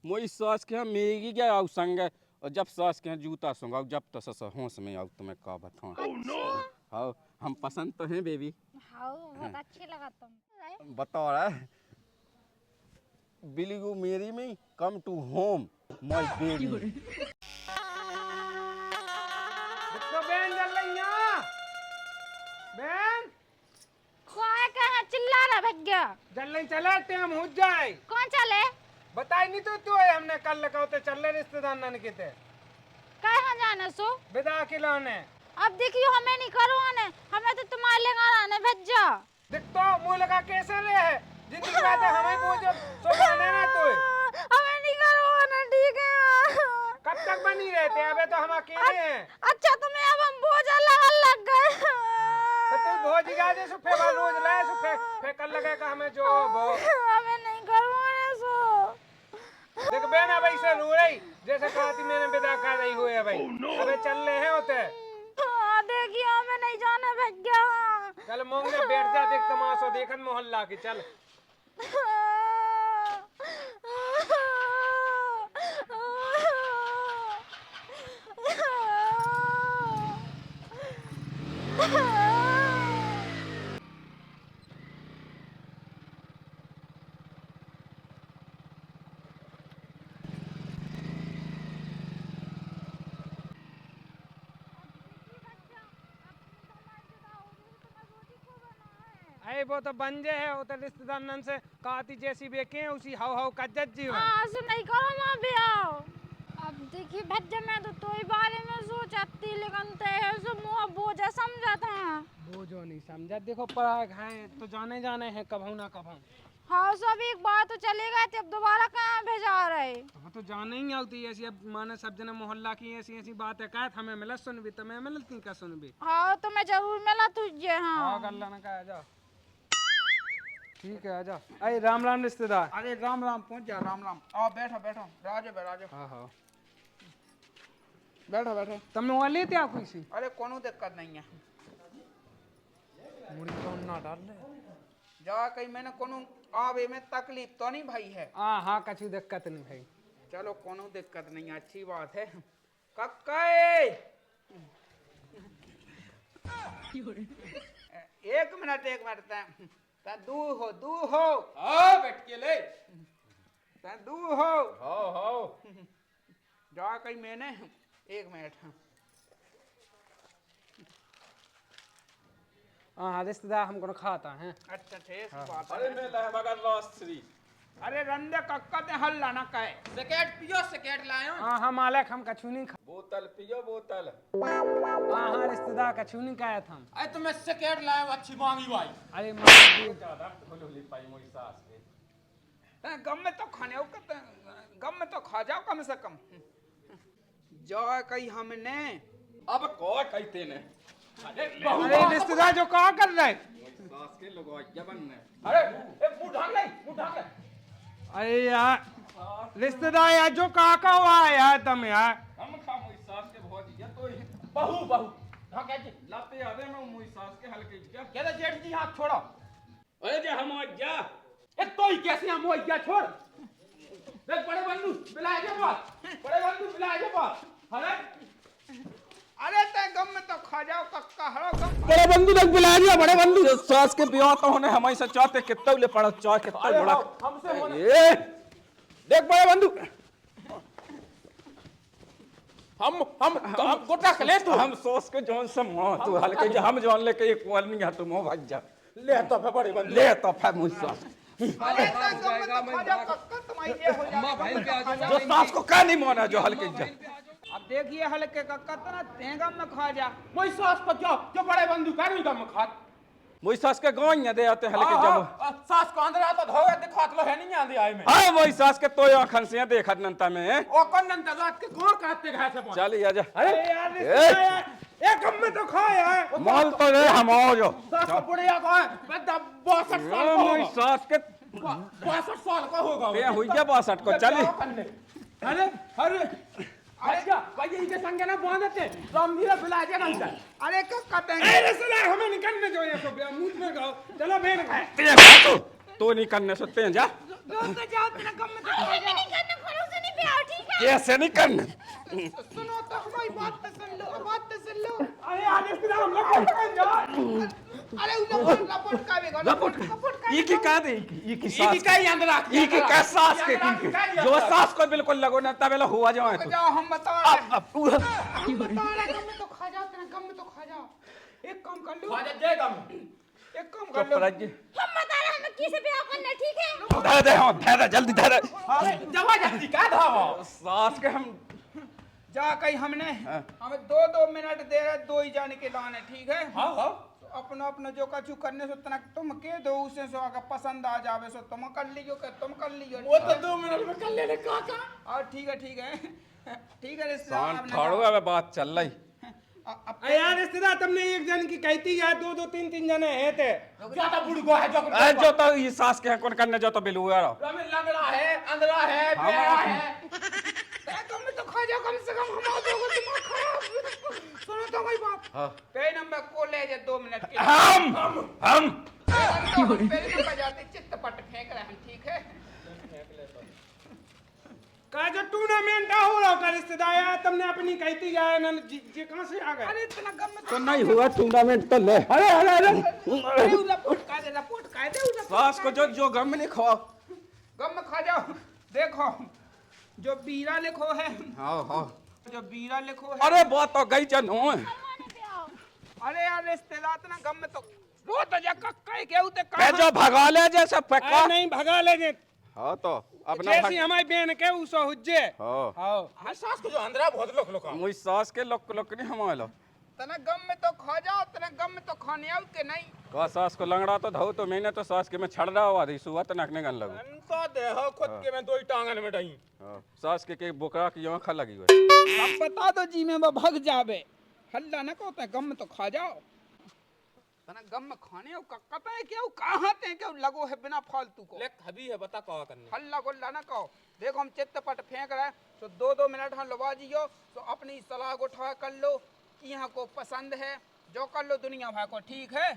मोई सास के यहाँ मेगी क्या आउ संग और जब सास के यहाँ जूता संगाओ जब तो सस होश में आउ तुम्हें का बताऊं। हाँ हम पसंद तो हैं बेबी। हाँ बहुत अच्छी लगा तुम। बताओ रहा Will you marry me? Come to home, my baby. देखो बहन चल रही यहाँ बहन कोई कहाँ चिल्ला रहा भैया? चल रही चले टाइम हो जाए। कौन चले? बताई नहीं तो है हमने कल लगा होते चल रहे रिश्तेदार नान के थे कहाँ जाने सो? विदा खिलाने। अब देखियो हमें नहीं करो ने हमें तो तुम्हारे लेकर आने भेजा। देख तो मुँह लगा कैसे ले है जिंदगी बात है हमें बोझ सो बने ना तो हमें नहीं करो ना ठीक है। कब तक बनी रहते अबे तो हम अकेले हैं। अच्छा तुम्हें अब हम बोझा लग गए। तो तू भोज गा दे सो फेवा रोज लाए सो फेकल लगे का हमें जो हमें नहीं करवाने सो। देख बहन अब ऐसे रो रही जैसे कहती मैंने विदा कर रही हुई है भाई। अबे चल रहे हैं होते देखिए हमें नहीं जाना भैया। चल मोंगे बैठ जा देख तमाशा देखन मोहल्ला की चल। अरे वो तो बंजे है वो तो रिश्तेदार नन से काती जैसी बेके हैं उसी हाउ हाउ कज्जत जी है। सो नहीं करो मां भी आओ। अब देखिए भज्जा मैं तो ही बारे में सोचती लेकिन ते है सो मुंह बोझा समझा था। बोझो नहीं समझा देखो पढ़ा है तो जाने जाने हैं कब ना कब। हाँ सब एक बार तो चले गए थे अब दोबारा कहाँ भेजा रहे। हाँ तो जाने ही आती ऐसी अब माने सब जने मोहल्ला की ऐसी ऐसी बात है कहत हमें मिला सुन भी तो मैं मिलती का सुन भी। हाँ तो मैं जरूर मिला तुझे। हाँ हाँ कर लेना का आजा ठीक है आजा। अरे राम राम रिश्तेदार। अरे राम राम पहुंच जा राम राम आओ बैठो बैठो राजो राजो। हाँ हाँ बैठो बैठो। तुमने वहाँ लेते आप किसी अरे कोनो दिक्कत नहीं है मुड़ी तो ना डाल ले जा कहीं मैंने कोनो आवे में तकलीफ तो नहीं भाई है। हाँ हाँ कछु दिक्कत नहीं भाई। चलो कोनो दिक्कत नहीं है अच्छी बात है। कक्का एक मिनट दू हो हाँ बैठ के ले। दू हो हो जा कहीं मैंने एक मिनट। हाँ रिश्तेदार हमको खाता है। अच्छा ठीक बात अरे है। मैं लह मगर राष्ट्री अरे रंदे कक्का ते हल्ला ना कहे सेकेट पियो सेकेट लायो। हाँ हम मालिक हम कछु नहीं खा। बोतल पियो बोतल। हाँ हाँ रिश्तेदार कछु नहीं खाया था। अरे तुम्हें सेकेट लायो अच्छी मांगी भाई। अरे मालिक ज्यादा खोलो पाई मोरी सास के। गम में तो खाने हो गम में तो खा जाओ कम से कम। जा कहीं हमने अब को कहते ने अरे रिश्तेदार जो कहा कर रहे सास के लोग जबन ने। अरे मुंह ढाक ले। अरे यार रिश्तेदार यार जो कहा का हुआ है यार तुम यार। हम खा मोरी सास के बहुत ये तो बहू ढाके जी लाते आवे में मोरी सास के हल्के क्या। कहते जेठ जी हाथ छोड़ो। अरे जे हम जा ए तो ही कैसे हम हो गया छोड़। देख बड़े बंधु बुलाए के पास बड़े बंधु बुलाए के पास। अरे ते गम में तो खा जाओ कक्का हरो गम। बड़े बंधु तक बुला दिया बड़े बंधु सास के ब्याह तो होने हमारे से चाहते कितना ले पड़ा चाह कितना बड़ा हमसे होने ये देख बड़े बंधु हम गोटा खले तो हम सोच के जोन से मोह तू हल्के जो हम जोन लेके एक वाल नहीं है तू मोह भाग जा ले तो बड़े बंधु ले तो फिर मुझसे अरे ते गम में तो खा जाओ कक्का तुम्हारी ये हो जाएगा। जो सास को क्या नहीं माना जो हल्के जा। अब देखिए हल्के कक्का तो ना तेगम में खा जा। मोई सास को जो बड़े बंधु का नहीं गम खा। मोई सास के गांव ही दे आते हल्के जब सास को अंदर आता धोए दिखात लो है नहीं आंदी आए में। हां मोई सास के तो आंखन से देखत नंता में ओ कौन नंता रात के कौन कहते घास से। चल आजा। अरे यार रिश्तेदार एक गम में तो खाए है माल तो रे हम आओ जो सास को बुढ़िया को है 62 साल का मोई होगा। सास के 62 साल का होगा ये हुई जा 62 को चली। अरे अरे अच्छा भाई इनके संग ना बांधते रामवीर बुला जा नहीं था। अरे कब कहते हैं अरे सला हमें निकलने दो ये सब मुंह में गाओ चलो बहन ते तो नहीं करने सकते हैं जा। तो जाओ तेरा गम में तो नहीं करना खड़ो से कैसे नहीं करना सुनो तो हमारी बात तो सुन लो, बात तो सुन लो। अरे आने से हम लपट कर जाओ। अरे लपट का बेगा, लपट का। ये की का दे ये की सास ये का ही अंदर रख। ये की का सास के की जो सास को बिल्कुल लगो ना तबेला हुआ जाओ तो जाओ हम बता रहे अब बता रहे गम में तो खा जाओ, तेरा गम में तो खा जाओ। एक काम कर लो, खा जा जय गम। एक काम कर लो, हम बता रहे हमें किसे ब्याह करना, ठीक है? दे दे जल्दी दे दे जवा जल्दी का धावा। सास के हम जा कहीं हमने हमें 2-2 मिनट दे रहे, 2 ही जाने के लाने, ठीक है? हाँ हाँ तो अपना अपना जो कछु करने से तना तुम के दो, उसे सो अगर पसंद आ जावे सो तुम कर लियो, के तुम कर लियो। वो तो 2 मिनट में कर लेने काका। और ठीक है ठीक है रिश्तेदार सान आपने फाड़ो अब बात चल रही यार रिश्तेदार तुमने एक जन की कहती है, 2-2 3-3 जने हैं थे। ज्यादा बुड़गो है जो ए जो तो ये सास के कौन करने जो तो बिलू यार रमे लंगड़ा है, अंधरा है, बेड़ा है। कम में तो खा जाओ, कम से कम हमारा दोगे दिमाग खराब। सुनो तो कोई बात। हां पे नंबर को ले जा 2 मिनट के। हम पहले नंबर जाते चित्तपट फेंक रहे हैं, ठीक है? का जो टूर्नामेंट हो रहा का रिश्तेदार यार तुमने अपनी कहती है ना जी कहां से आ गए? अरे इतना गम में तो नहीं हुआ टूर्नामेंट तो ले अरे अरे अरे लपोट का दे सास को जो गम में नहीं खवा गम में खा जाओ। देखो जो बीरा लिखो है, हां हां जो बीरा लिखो है। अरे बात तो गई जन हो हमारे ब्याह। अरे यार रिश्तेदार इतना गम में तो वो तो जा कक्का के उते ए जो भगा ले जैसे पक्का नहीं भगा ले जे हां तो अपना जैसी हमारी बहन के उसो हुज्जे। हां हां हाँ सास को जो अंदरा बहुत लोग लोग मुई सास के लोक नहीं हमारा तना गम में तो खा जाओ, तना गम में तो खाने आउ के नहीं। का सास को लंगड़ा तो धो तो मैंने तो सास के में छड़ रहा हुआ थी सुबह तक नकने गन लगो तो देहो खुद के मैं 2 ही टांगन में डई। हां सास के बोकरा की आंख लगी हुई अब बता दो जी में वो भग जावे, हल्ला न कहते गम में तो खा जाओ। तना गम में खाने आउ कक्का है क्यों कहां ते क्यों लगो है बिना फालतू को। ले हबी है बता कहा करने। हल्ला गुल्ला ना कहो। देखो हम चित्तपट फेंक रहे तो 2-2 मिनट हम लगा जियो तो अपनी सलाह को उठा कर लो कि यहाँ को पसंद है जो कर लो दुनिया भर को, ठीक है?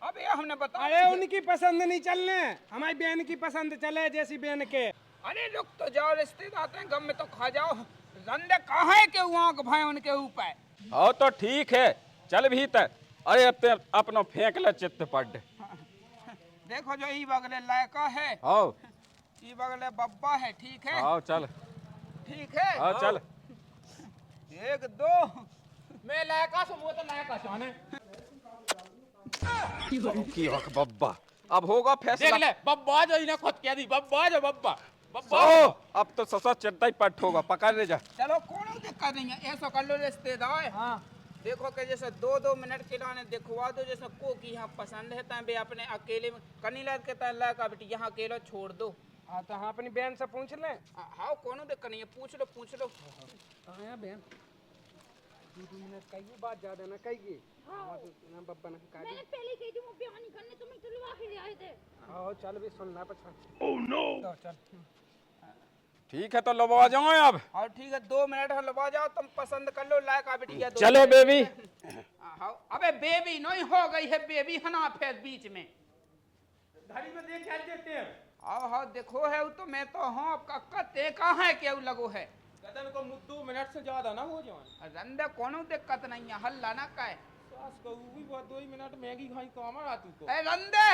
अब ये हमने बताया। अरे उनकी पसंद नहीं चलने, हमारी बहन की पसंद चले जैसी बहन के। अरे लोग तो जाओ रिश्तेदार हैं गम में तो खा जाओ। रंदे कहाँ है के वहाँ के भाई उनके ऊपर। हां तो ठीक है चल भीतर अरे अब ते अपना फेंक ले चित्तपट देखो जो ई बगले लायका है, हां ई बगले बब्बा है, ठीक है? हां चल ठीक है? हां चल 1-2 मैं लायका से वो तो लायका जाने। की हक बब्बा अब होगा देख फैसला ले बब्बा जो इन्हें खुद कह दी बब्बा जो बब्बा बब्बा। ओ अब तो ससा चिट्टा ही पट होगा पकड़ ले जा चलो कोनो दिक्कत नहीं है, ऐसा कर लो रिश्तेदार। हाँ देखो कि जैसे 2-2 मिनट के लाने दिखवा दो जैसे को की यहाँ पसंद है तब अपने अकेले में कनीला के तला का बेटी यहाँ अकेला छोड़ दो। हाँ तो हाँ अपनी बहन से पूछ ले। हाँ कोनो दिक्कत नहीं है, पूछ लो पूछ लो। कहाँ है बहन? 2 मिनट कहिए बात ज्यादा ना कहिए। ना बब्बा ना का मैंने पहले कही थी वो ब्याह नहीं करने, तुम तो लुआ के आए थे। हाँ चल भी सुनना पछा। ओह नो चल ठीक है तो लबा जाओ अब और ठीक है 2 मिनट हम लगा जाओ, तुम पसंद कर लो लायक आ बिटिया। चलो बेबी हाँ अबे बेबी नहीं हो गई है बेबी है ना फिर बीच में घड़ी में देख चल देते हैं। हाँ हाँ देखो है वो तो मैं तो हाँ कक्का ते कहाँ है क्या लगो है कदन को 2 मिनट से ज्यादा ना हो जाए। रंदे कोनो दिक्कत नहीं है, हल्ला ना काहे। सास को भी बहुत 2 मिनट मैगी खाई काम आती को। ए रंदे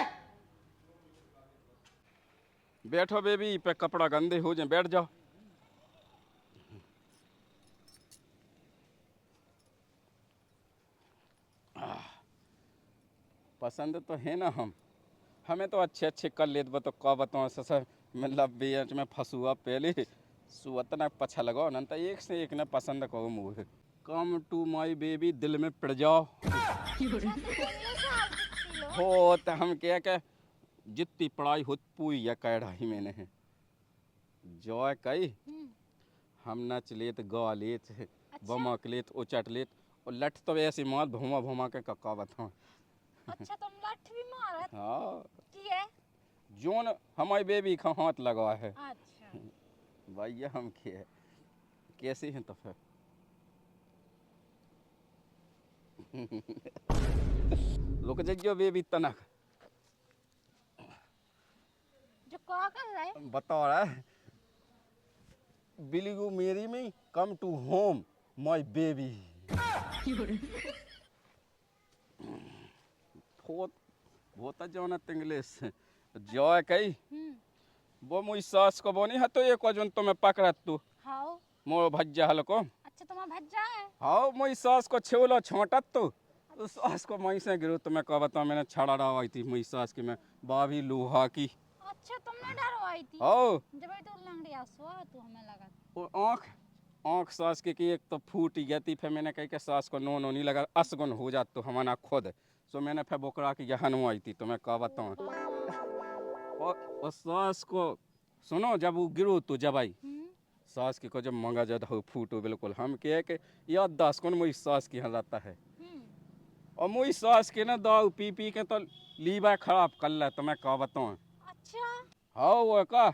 बैठो बेबी पे कपड़ा गंदे हो जाए बैठ जाओ पसंद तो है ना हमें तो अच्छे अच्छे कर लेते बतो का बताओ ससर मतलब बेच में फंसुआ पहले सुअत ना पछा लगाओ ना तो एक से एक ने पसंद करो मुझे कम टू माई बेबी दिल में पड़ जाओ हो तो हम क्या जितनी पढ़ाई हो पूरी या कैढ़ा ही मैंने है जो कही हम नच लेत गा लेत बमक लेत उचट लेत और लठ तो ऐसी मार भूमा भूमा के कक्का बताओ। अच्छा तुम लठ भी मारत हाँ की है? जोन हमारी बेबी का हाथ लगा है अच्छा भैया हम के कैसे हैं तो फिर लोग जगियो बेबी तनक जो क्या कर रहा है? बता रहा है will you marry me, come to home my baby. बहुत बहुत जानत इंग्लिश जॉय कई वो मुई सास को बोनी है तो एक वजन तो मैं पकड़त तू हाउ मोर भज्जा हलको। अच्छा तुम्हारा भज्जा है। हाँ मुई सास को छेवलो छोटत तू उस सास को मई से गिरो तो मैं कह बता मैंने छड़ा रहा थी मुई सास की मैं बाभी लोहा की। अच्छा तुमने डरवाई थी। हाँ जब भाई तो लंगड़ी आसुआ तू हमें लगा। वो आँख आँख सास के की एक तो फूट गई थी फिर मैंने कही कि सास को नो नहीं लगा असगुन हो जात तो हमारा खुद सो मैंने फिर बोकरा की हनवाई थी तो मैं कह बताऊँ और सास को सुनो जब वो गिरो तो जब आई सास की को जब मंगा जद हो फूटो बिल्कुल हम कहे कि याद दास कौन मुई सास की यहाँ जाता है और मुई सास के ना दाऊ पी पी के तो लीवा खराब कर ले तो मैं कह बताऊँ। अच्छा हाँ वो का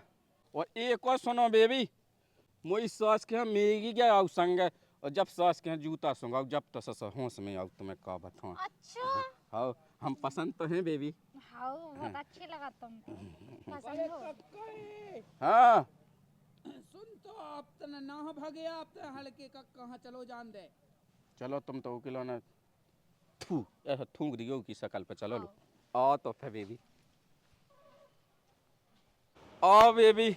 और एक और सुनो बेबी मुई सास के यहाँ मेगी गया आउ संग और जब सास के यहाँ जूता सुंगाऊ जब तो सस होश में आउ तो मैं कह बताऊँ। अच्छा हाँ हम पसंद तो हैं बेबी। हाउ बहुत अच्छी लगा तुमको पसंद हो। हाँ सुन तो आप तना ना भागे आप तो हल्के का कहाँ चलो जान दे। चलो तुम तो किलो ना थू ऐसा थूक दियो की शकल पे चलो लो आ तो फिर बेबी आ बेबी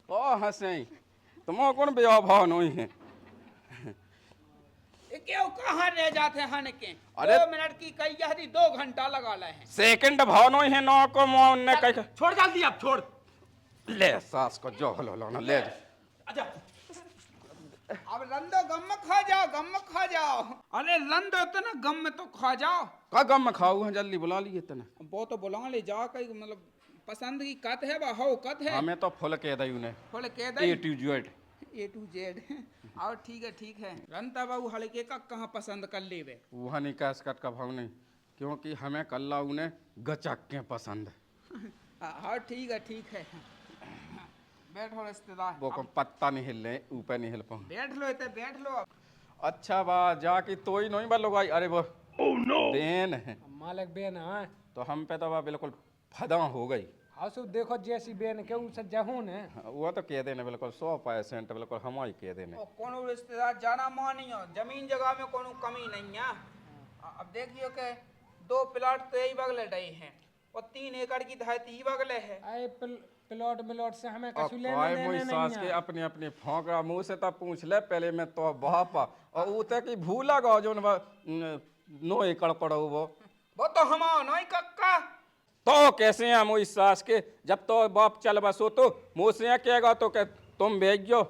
ओ हंसे तुम कौन ब्याह भाव नहीं है। क्यों कहाँ रह जाते हन के अरे 2 मिनट की कई यदि 2 घंटा लगा ले हैं। सेकंड भाव नहीं है नौ को मोन ने कह छोड़ जल्दी अब छोड़। ले सास को जो हलो लो ना ले अच्छा अब रंदो गम में खा जाओ गम में खा जाओ। अरे रंदो तो ना गम में तो खा जाओ। का गम में खाऊ है जल्दी बुला लिए तने वो तो बुला ले जा कई मतलब पसंद की कत है बा हो कत है। हमें तो फुल कह दई उन्हें बोले कह ए दे to Z A to Z और ठीक है रंता बाबू हल्के का कहाँ पसंद कर लेवे। वह नहीं कैस कट का भाव नहीं क्योंकि हमें कल्ला उन्हें गचक के पसंद हाँ ठीक है बैठो रिश्तेदार वो को पत्ता नहीं हिल रहे ऊपर नहीं हिल पाऊँ। बैठ लो इतने बैठ लो। अच्छा बा जाके तो ही नहीं बा लोग अरे वो बेन है मालिक बेन है तो हम पे तो बा बिल्कुल फदा हो गई। आसु देखो जैसी बेन के उसे जहून है। वो तो कह देने बिल्कुल 100% बिल्कुल हमारी कह देने। और कोनो रिश्तेदार जाना मानियो जमीन जगह में कोनो कमी नहीं है। अब देखियो के 2 प्लाट तो यही बगले रही हैं और 3 एकड़ की धरती ही बगले है। आए प्लॉट मिलॉट से हमें कछु लेने कोई देने मुई नहीं सास के है। अपने अपने फोंका मुंह से तब पूछ ले पहले मैं तो बापा और उते की भूला गो जो 9 एकड़ पड़ो वो तो हमारा नहीं कक्का। तो कैसे हैं मुई सास के जब तो बाप चल बसो तो मुँह से कहेगा तो के तुम भेजो।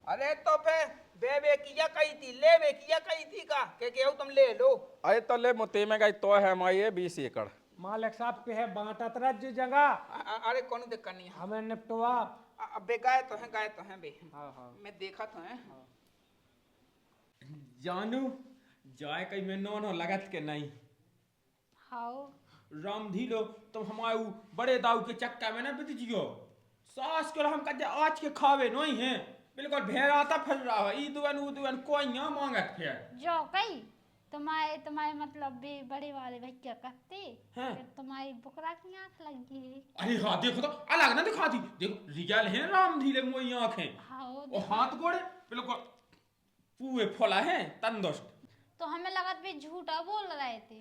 अरे तो फिर बेबे किया कही थी ले किया कही थी का के तुम ले लो। अरे तो ले मुते में गई तो है माई 20 एकड़। मालिक साहब पे है बांटा तरज जगह अरे कौन दिक्कत नहीं है हमें निपटवा। अबे गाय तो हैं बे। हाँ मैं देखा तो है। जानू जाए कहीं में नो लगत के नहीं हाउ रामधी लो तुम हमारे ऊ बड़े दाऊ के चक्का में ना बित जियो सास के हम कजे आज के खावे नहीं है बिल्कुल भेड़ाता फल रहा है ई दुवन कोई यहाँ मांगत फिर जो कई तुम्हारे मतलब भी बड़े वाले भैया कहते हाँ। कि तुम्हारी बुकरा की आंख लगी है। अरे हाँ देखो तो अलग ना दिखा दी देखो रियल है रामधी ले मोई आंखें हाउ और हाथ गोड़े बिल्कुल पूरे फुला है तंदुरुस्त। तो हमें लगा भी झूठा बोल रहे थे।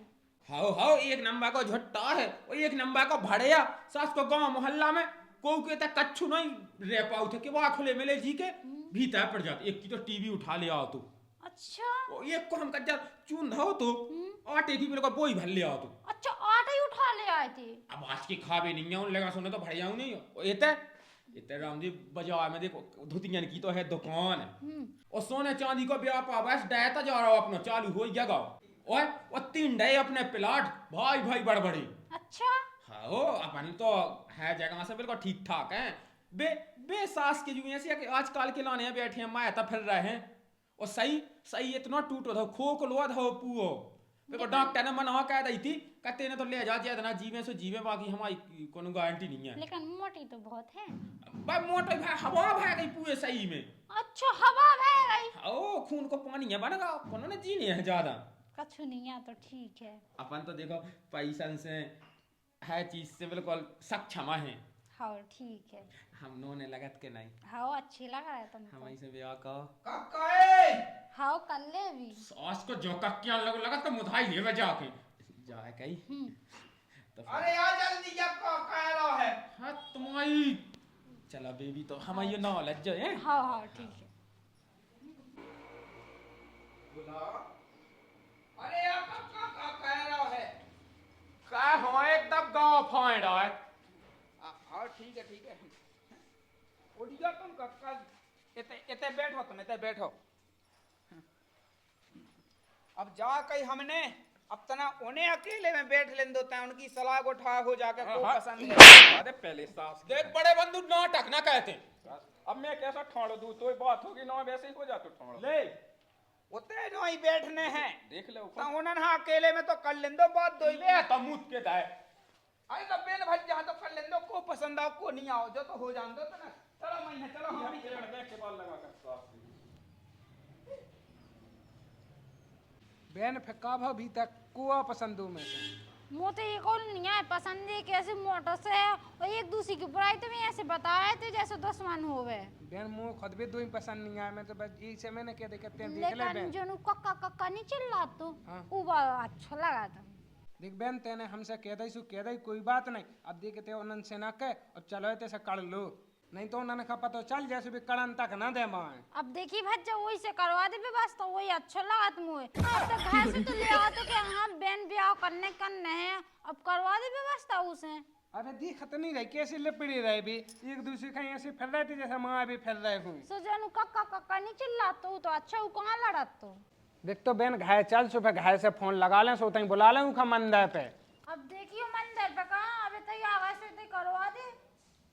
हाउ एक नंबर का झट्टा है और एक नंबर का भड़िया सास को गांव मोहल्ला में कोई के तक कच्छु नहीं रह पाऊ थे कि वहाँ खुले मिले जी के भीतर पड़ जाते एक की तो टीवी उठा ले आओ तो अच्छा और एक को हम कच्चा चून धाओ तो आटे की बिल्कुल बोई भर ले आओ तो अच्छा आटा ही उठा ले आए थे। अब आज की खावे नहीं है लगा सुने तो भड़िया नहीं हो इतने रामदेव बाजार में देखो धुतियन की तो है दुकान और सोने चांदी को व्यापार बस डायता जा रहा हो अपना चालू हो जगह और 3 डे अपने प्लाट भाई बड़बड़ी। अच्छा हाँ अपन तो है जगह से बिल्कुल ठीक ठाक है बे सास के जो ऐसे आजकल के लाने बैठे हैं माया फिर रहे हैं और सही इतना टूटो था खोक लो था पूओ देखो डॉक्टर ने मना कह दी थी कहते ने तो ले जा इतना जीवे से जीवे बाकी हमारी कोनो गारंटी नहीं है। लेकिन मोटी तो बहुत है भाई मोटे भाई हवा भाई गई पूरे सही में। अच्छा हवा बह गई ओ खून को पानी है बनेगा कोनो ने जीने है ज्यादा कछु नहीं है तो ठीक है। अपन तो देखो पैसा से है चीज से बिल्कुल सक्षम है हाँ ठीक है। हम नोने लगत के नहीं हाँ अच्छी लग रहा है हम तुमको। ऐसे ब्याह का काका ए हाँ कर ले भी। सास को जो क्या लगत तो मुधाई लेवे जाके जाए कहीं तो फिर- अरे आ जल्दी जब कह रहा है। हाँ तुम्हारी चला बेबी तो हम ये नॉलेज जो है हाँ हाँ ठीक है। अरे आ काका का कह रहा है। का हो एकदम गांव फाइंड है हाँ ठीक है ठीक है। उठिया तुम काका इते इते बैठो तुम इते बैठो। अब जा कहीं हमने अब तना उन्हें अकेले में बैठ लेन दो तय उनकी सलाह को उठा हो जाके को पसंद है। अरे पहले सास देख बड़े बंधु नाटक ना कहते अब मैं कैसा ठोड़ दूं तो बात होगी ना वैसे ही हो जा तो ठोड़ ले उते नो ही बैठने हैं देख ले तो उन्हें हाँ अकेले में तो कर लेन दो बात दो ही बे। तो मुद के दाए अरे तो बेन भाई जहाँ तो कर लेन दो को पसंद आओ को नहीं आओ जो तो हो जान दो तो ना चलो मैं चलो हम भी चलो। देख के बाल लगा कर सास बहन फेंका भा भी तक कुआ पसंदों में से मुझे ये कौन नहीं है पसंद है कैसे मोटर से है और एक दूसरे की बुराई तो मैं ऐसे बता रहे थे जैसे दुश्मन हो गए। बहन मुँह खुद भी दो ही पसंद नहीं आया मैं तो बस यही से मैंने क्या देखते हैं देख ले लेकिन बहन। जो कक्का कक्का नहीं चिल्ला रहा तो हाँ। वो बड़ा अच्छा लगा था। देख बहन तेने हमसे कह दी सु कह दी कोई बात नहीं अब देखते उन्होंने से ना कह और चलो ते से कर लो नहीं तो उन्होंने कहा पता चल जैसे भी कड़न तक ना दे माए। अब देखिए भज्जा वही से करवा दे बस तो वही अच्छा लगा तुम्हें। अब तो घर से तो ले आओ तो क्या हाँ बहन ब्याह करने हैं अब करवा दे व्यवस्था उसे। अबे दिखत नहीं रही कैसे लिपड़ी रहे भी एक दूसरे का ऐसे फिर रहे थे जैसे माँ भी फिर रहे हुई। सो जानू कक्का कक्का नहीं चिल्ला तो अच्छा वो कहाँ लड़ा तो। देख तो बहन घाय चल सुबह घाय से फोन लगा लें सोते बुला लें उनका मंदिर पे। अब देखियो मंदिर पे कहाँ अभी तो आवाज से तो करवा दे।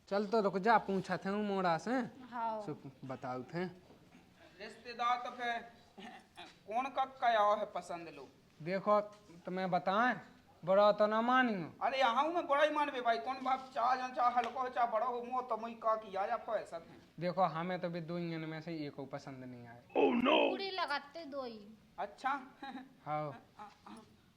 चल तो रुक जा पूछा थे मोड़ा से हाँ सो बताओ थे रिश्तेदार तो फिर कौन कक्का आओ है पसंद लो। देखो तुम्हें बताएं बड़ा तो ना मानियो। अरे यहाँ मैं बड़ा ही मानवे भाई कौन बाप चाह जन चाह हल्को हो चाह बड़ा हो मुँह तो मुई का की आजा फो ऐसा है। देखो हमें तो भी दो इंजन में से एक को पसंद नहीं आया। पूरी लगाते दो ही। अच्छा हाँ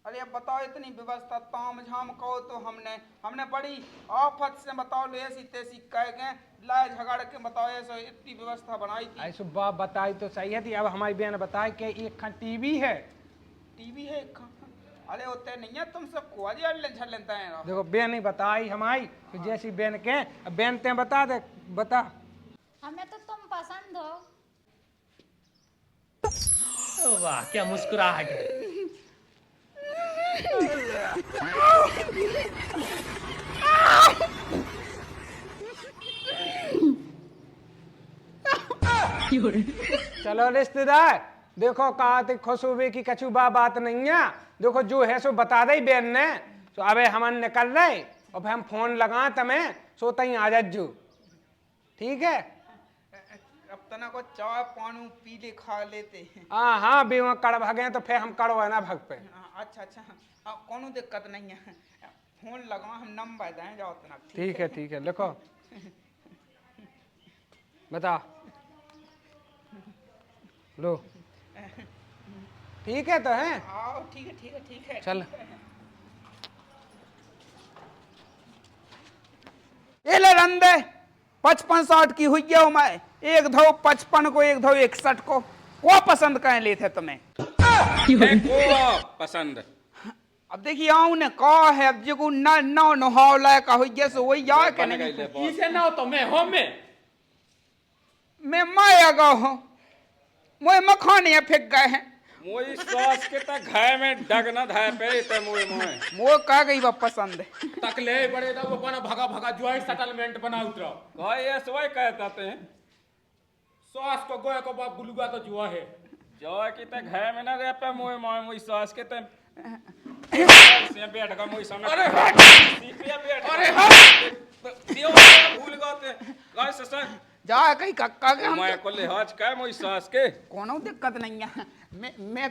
अरे अब बताओ इतनी व्यवस्था ताम झाम कहो तो हमने बड़ी आफत से बताओ लो ऐसी तैसी कह गए लाए झगड़ के बताओ ऐसे इतनी व्यवस्था बनाई थी। ऐसो बाप बताई तो सही है थी अब हमारी बहन बताए कि एक खा टीवी है। टीवी है एक अरे होते नहीं है तुम सब को अजय अल्ले झल लेता है। देखो बहन ही बताई हमारी तो जैसी बहन के अब बहन ते बता दे बता। हमें तो तुम पसंद हो। वाह क्या मुस्कुराहट है। चलो रिश्तेदार देखो कहा थी खुशबू की कछुबा बात नहीं है। देखो जो है सो बता दे बहन ने तो अबे हमन निकल रहे और फिर हम फोन लगा तमें सोता ही आ जाजू ठीक है। अब तना को चाय पानी पी ले खा लेते हैं। हाँ हाँ भी वहाँ कड़ भागे तो फिर हम कड़वा ना भग पे। अच्छा अच्छा कोनो दिक्कत नहीं है फोन लगा हम नंबर दें जाओ तना। ठीक है लिखो बता लो ठीक है तो है। आओ ठीक है चल ये ले रंदे 55-60 की हुई है मैं एक धो 55 को एक धो 61 को पसंद कहे ले थे तुम्हें पसंद। अब देखिए आऊ ने कहा है अब जो ना ना नहाव लायक हुई जैसे वही या के नहीं इसे ना तो मैं हो मैं माया गा हूँ मोए मखाने फेंक गए हैं। मोई सास के तक घाय में डग न धाय पे ते मोए वो कह गई बा पसंद तक ले बड़े दा वो बना भगा भगा ज्वाइंट सेटलमेंट बना उतरा कहे ये सोई कहते हैं सास को गोया को बाप गुलुगा तो जुआ है जो कि ते घाय में न रह पे मोई सास के ते से बैठ का मोई सामने अरे सीपिया बैठ अरे दियो भूल गए गाय ससुर जा कहीं कक्का के हम मैं को लिहाज का मोई सास के कोनो दिक्कत नहीं है। मैं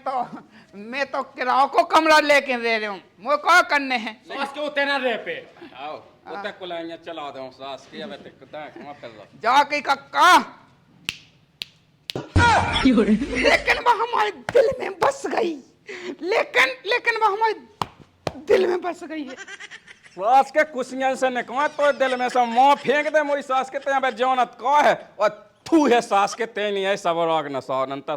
तो किराओ को कमरा लेके दे रहा हूँ वो क्या करने हैं। सास के उते ना रह पे आओ उते को लाइया चला दो सास के अब तक दा कहां कर रहा जा कहीं कक्का लेकिन वो हमारे दिल में बस गई लेकिन वो हमारे दिल में बस गई है। सास के कुशियन से निकमा तो दिल में से मुंह फेंक दे मोरी सास के ते जानत का है और थू है सास के ते नहीं है सब राग न सौ अनंत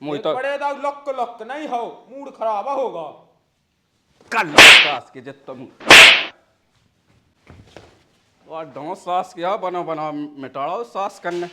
मुई तो बड़े दाग लक लक नहीं हो, मूड खराब होगा। कल सास के जब तुम और दो सास क्या बनो बनो मिटाड़ो सास करने